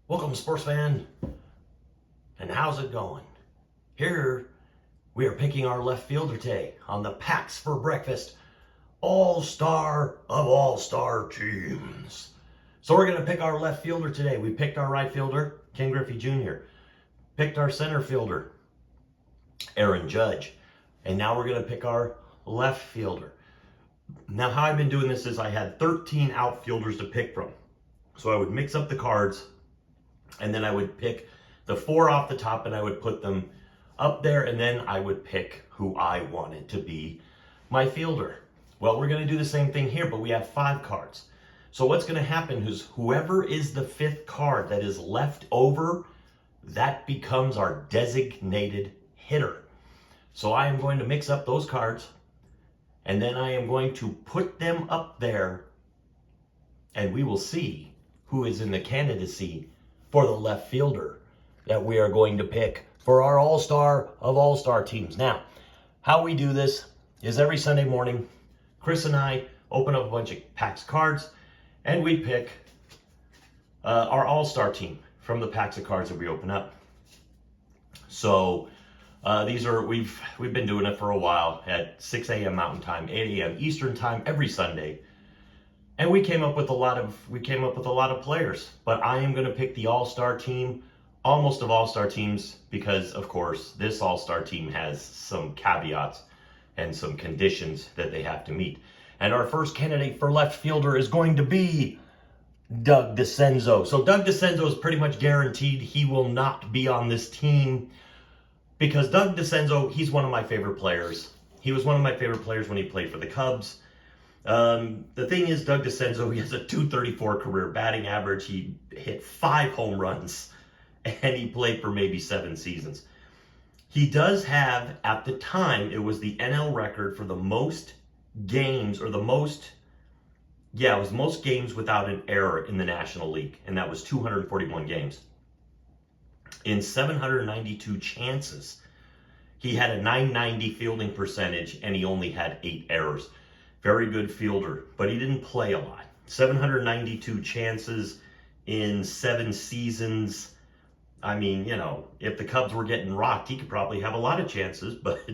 Welcome, sports fan, and how's it going? Here we are picking our left fielder today on the Packs for Breakfast All-Star of All-Star Teams. So we're going to pick our left fielder today. We picked our right fielder, Ken Griffey Jr., picked our center fielder, Aaron Judge, and now we're going to pick our left fielder. Now, how I've been doing this is I had 13 outfielders to pick from. So I would mix up the cards, and then I would pick the 4 off the top and I would put them up there, and then I would pick who I wanted to be my fielder. Well, we're going to do the same thing here, but we have 5 cards. So what's going to happen is whoever is the 5th card that is left over, that becomes our designated hitter. So I am going to mix up those cards, and then I am going to put them up there, and we will see who is in the candidacy for the left fielder that we are going to pick for our All-Star of All-Star teams. Now, how we do this is every Sunday morning, Chris and I open up a bunch of packs of cards, and we pick our All-Star team from the packs of cards that we open up. So these are we've been doing it for a while at 6 a.m. Mountain Time, 8 a.m. Eastern Time every Sunday. And we came up with a lot of players, but I am going to pick the All-Star team, almost of All-Star teams, because of course this All-Star team has some caveats and some conditions that they have to meet. And our first candidate for left fielder is going to be Doug DeCenzo. So Doug DeCenzo is pretty much guaranteed he will not be on this team, because Doug DeCenzo, he's one of my favorite players. He was one of my favorite players when he played for the Cubs. The thing is, Doug DeCenzo, he has a .234 career batting average. He hit 5 home runs, and he played for maybe 7 seasons. He does have, at the time, it was the NL record for the most games, or it was most games without an error in the National League, and that was 241 games. In 792 chances, he had a .990 fielding percentage, and he only had 8 errors. Very good fielder, but he didn't play a lot. 792 chances in 7 seasons. I mean, if the Cubs were getting rocked, he could probably have a lot of chances, but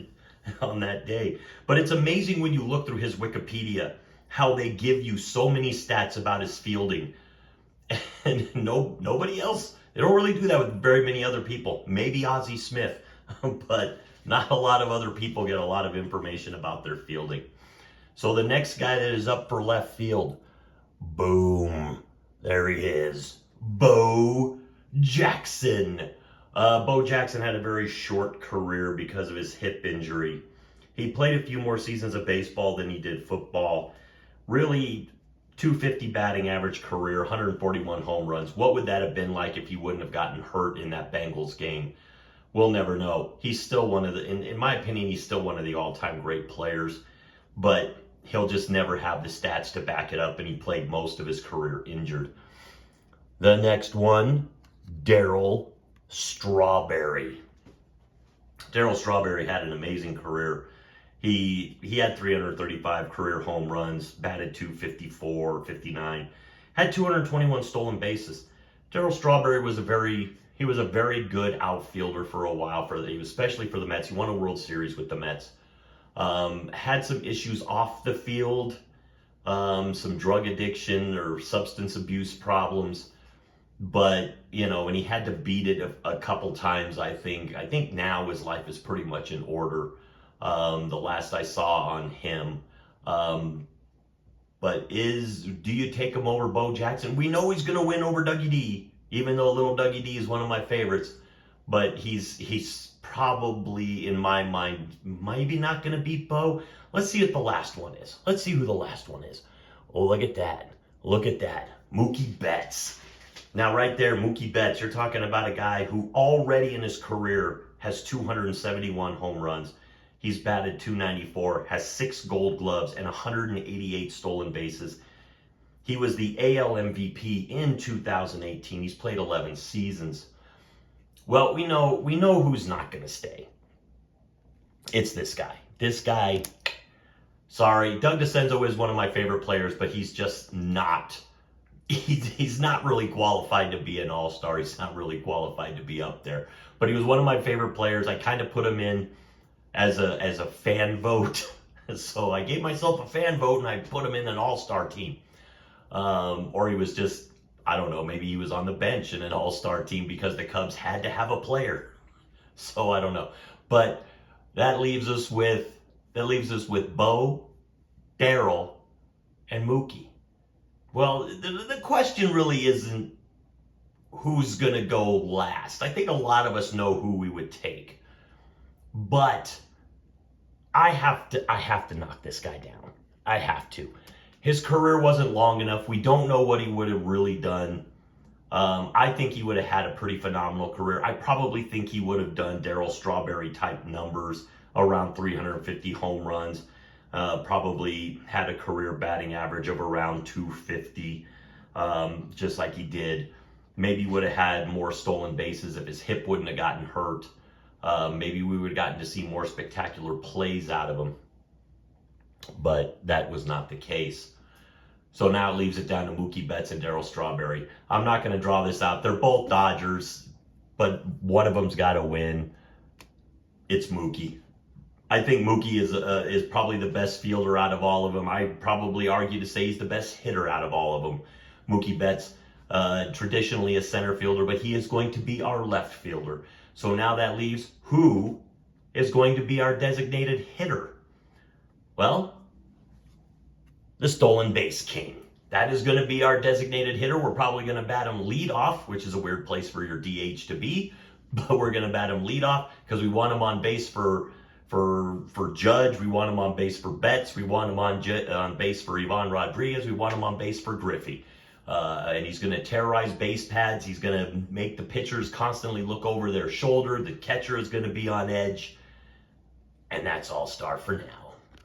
on that day. But it's amazing when you look through his Wikipedia, how they give you so many stats about his fielding. And nobody else, they don't really do that with very many other people. Maybe Ozzie Smith, but not a lot of other people get a lot of information about their fielding. So the next guy that is up for left field, boom, there he is, Bo Jackson. Bo Jackson had a very short career because of his hip injury. He played a few more seasons of baseball than he did football. Really, .250 batting average career, 141 home runs. What would that have been like if he wouldn't have gotten hurt in that Bengals game? We'll never know. He's still one of the, in my opinion, he's still one of the all-time great players, but he'll just never have the stats to back it up, and he played most of his career injured. The next one, Darryl Strawberry. Darryl Strawberry had an amazing career. He had 335 career home runs, batted .254, 59, had 221 stolen bases. Darryl Strawberry was a very good outfielder for a while, especially for the Mets. He won a World Series with the Mets. Had some issues off the field, some drug addiction or substance abuse problems, but and he had to beat it a couple times. I think now his life is pretty much in order. The last I saw on him, but do you take him over Bo Jackson? We know he's going to win over Dougie D, even though little Dougie D is one of my favorites, but he's probably, in my mind, maybe not going to beat Bo. Let's see what the last one is. Let's see who the last one is. Oh, look at that. Look at that. Mookie Betts. Now, right there, Mookie Betts, you're talking about a guy who already in his career has 271 home runs. He's batted .294, has 6 Gold Gloves, and 188 stolen bases. He was the AL MVP in 2018. He's played 11 seasons. Well, we know who's not going to stay. It's this guy. This guy, sorry, Doug DeCenzo is one of my favorite players, but he's just not he's not really qualified to be an all-star. He's not really qualified to be up there. But he was one of my favorite players. I kind of put him in as a fan vote. So I gave myself a fan vote and I put him in an all-star team. Or he was just, I don't know, maybe he was on the bench in an all-star team because the Cubs had to have a player. So I don't know. But that leaves us with Bo, Darryl, and Mookie. Well, the question really isn't who's going to go last. I think a lot of us know who we would take. But I have to knock this guy down. I have to. His career wasn't long enough. We don't know what he would have really done. I think he would have had a pretty phenomenal career. I probably think he would have done Darryl Strawberry type numbers, around 350 home runs. Probably had a career batting average of around 250, just like he did. Maybe would have had more stolen bases if his hip wouldn't have gotten hurt. Maybe we would have gotten to see more spectacular plays out of him. But that was not the case. So now it leaves it down to Mookie Betts and Darryl Strawberry. I'm not going to draw this out. They're both Dodgers, but one of them's got to win. It's Mookie. I think Mookie is probably the best fielder out of all of them. I probably argue to say he's the best hitter out of all of them. Mookie Betts, traditionally a center fielder, but he is going to be our left fielder. So now that leaves who is going to be our designated hitter? Well, the stolen base king. That is going to be our designated hitter. We're probably going to bat him leadoff, which is a weird place for your DH to be, but we're going to bat him leadoff because we want him on base for Judge. We want him on base for Betts. We want him on base for Ivan Rodriguez. We want him on base for Griffey. And he's going to terrorize base pads. He's going to make the pitchers constantly look over their shoulder. The catcher is going to be on edge. And that's all-star for now.